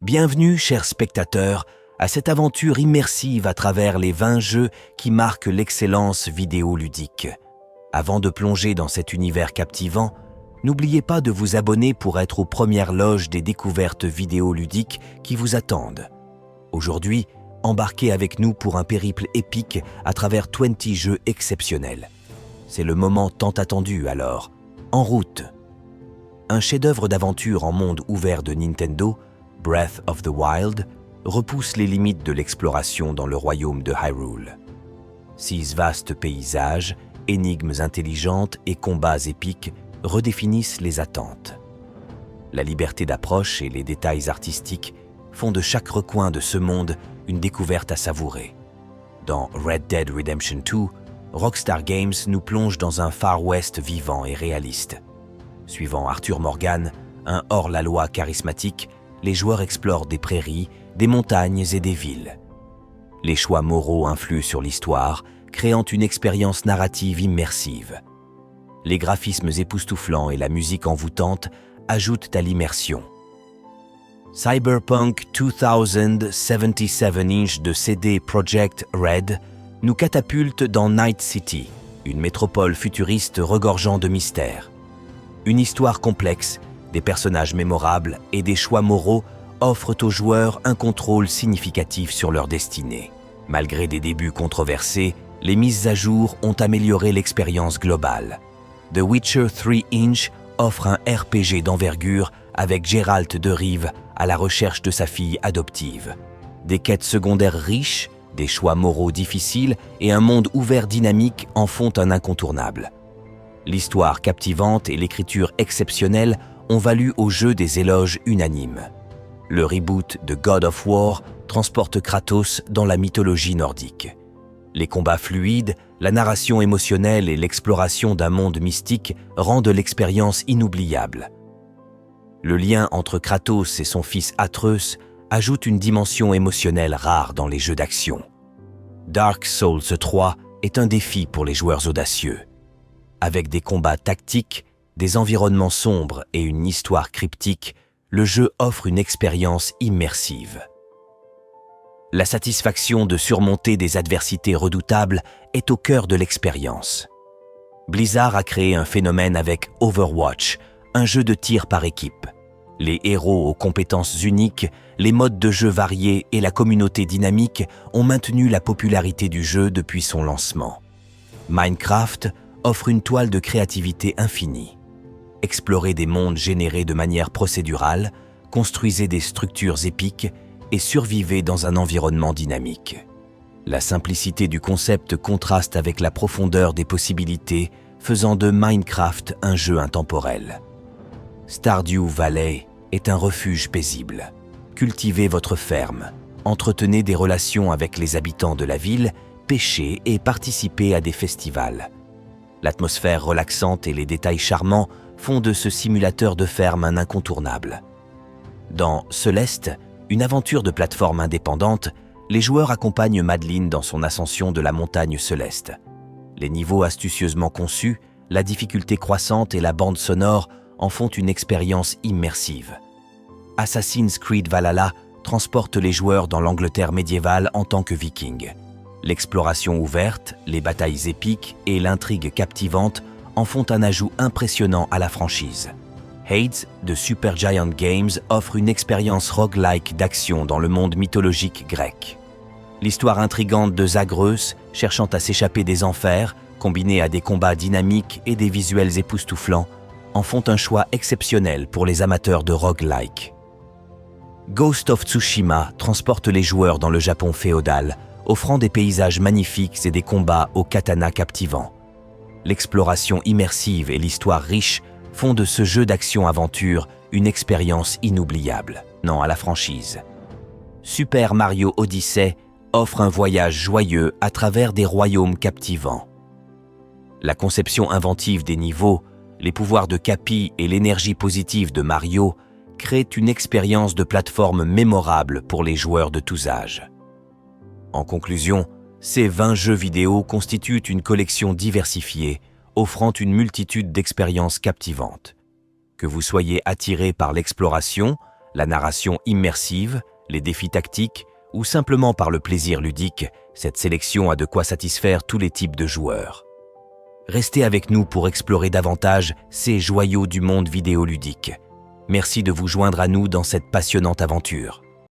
Bienvenue, chers spectateurs, à cette aventure immersive à travers les 20 jeux qui marquent l'excellence vidéoludique. Avant de plonger dans cet univers captivant, n'oubliez pas de vous abonner pour être aux premières loges des découvertes vidéoludiques qui vous attendent. Aujourd'hui, embarquez avec nous pour un périple épique à travers 20 jeux exceptionnels. C'est le moment tant attendu alors. En route! Un chef-d'œuvre d'aventure en monde ouvert de Nintendo, Breath of the Wild, repousse les limites de l'exploration dans le royaume de Hyrule. 6 vastes paysages, énigmes intelligentes et combats épiques redéfinissent les attentes. La liberté d'approche et les détails artistiques font de chaque recoin de ce monde une découverte à savourer. Dans Red Dead Redemption 2, Rockstar Games nous plonge dans un Far West vivant et réaliste. Suivant Arthur Morgan, un hors-la-loi charismatique, les joueurs explorent des prairies, des montagnes et des villes. Les choix moraux influent sur l'histoire, créant une expérience narrative immersive. Les graphismes époustouflants et la musique envoûtante ajoutent à l'immersion. Cyberpunk 2077 Inch de CD Projekt Red nous catapulte dans Night City, une métropole futuriste regorgeant de mystères. Une histoire complexe, des personnages mémorables et des choix moraux offrent aux joueurs un contrôle significatif sur leur destinée. Malgré des débuts controversés, les mises à jour ont amélioré l'expérience globale. The Witcher 3 Inch offre un RPG d'envergure avec Geralt de Rive à la recherche de sa fille adoptive. Des quêtes secondaires riches, des choix moraux difficiles et un monde ouvert dynamique en font un incontournable. L'histoire captivante et l'écriture exceptionnelle ont valu au jeu des éloges unanimes. Le reboot de God of War transporte Kratos dans la mythologie nordique. Les combats fluides, la narration émotionnelle et l'exploration d'un monde mystique rendent l'expérience inoubliable. Le lien entre Kratos et son fils Atreus ajoute une dimension émotionnelle rare dans les jeux d'action. Dark Souls 3 est un défi pour les joueurs audacieux. Avec des combats tactiques, des environnements sombres et une histoire cryptique, le jeu offre une expérience immersive. La satisfaction de surmonter des adversités redoutables est au cœur de l'expérience. Blizzard a créé un phénomène avec Overwatch, un jeu de tir par équipe. Les héros aux compétences uniques, les modes de jeu variés et la communauté dynamique ont maintenu la popularité du jeu depuis son lancement. Minecraft offre une toile de créativité infinie. Explorez des mondes générés de manière procédurale, construisez des structures épiques et survivez dans un environnement dynamique. La simplicité du concept contraste avec la profondeur des possibilités, faisant de Minecraft un jeu intemporel. Stardew Valley est un refuge paisible. Cultivez votre ferme, entretenez des relations avec les habitants de la ville, pêchez et participez à des festivals. L'atmosphère relaxante et les détails charmants font de ce simulateur de ferme un incontournable. Dans Celeste, une aventure de plateforme indépendante, les joueurs accompagnent Madeline dans son ascension de la montagne Céleste. Les niveaux astucieusement conçus, la difficulté croissante et la bande sonore en font une expérience immersive. Assassin's Creed Valhalla transporte les joueurs dans l'Angleterre médiévale en tant que vikings. L'exploration ouverte, les batailles épiques et l'intrigue captivante en font un ajout impressionnant à la franchise. Hades de Supergiant Games offre une expérience roguelike d'action dans le monde mythologique grec. L'histoire intrigante de Zagreus, cherchant à s'échapper des enfers, combinée à des combats dynamiques et des visuels époustouflants, en font un choix exceptionnel pour les amateurs de roguelike. Ghost of Tsushima transporte les joueurs dans le Japon féodal, offrant des paysages magnifiques et des combats au katana captivants. L'exploration immersive et l'histoire riche font de ce jeu d'action-aventure une expérience inoubliable, non à la franchise. Super Mario Odyssey offre un voyage joyeux à travers des royaumes captivants. La conception inventive des niveaux, les pouvoirs de Cappy et l'énergie positive de Mario créent une expérience de plateforme mémorable pour les joueurs de tous âges. En conclusion, ces 20 jeux vidéo constituent une collection diversifiée, offrant une multitude d'expériences captivantes. Que vous soyez attiré par l'exploration, La narration immersive, les défis tactiques ou simplement par le plaisir ludique, cette sélection a de quoi satisfaire tous les types de joueurs. Restez avec nous pour explorer davantage ces joyaux du monde vidéoludique. Merci de vous joindre à nous dans cette passionnante aventure.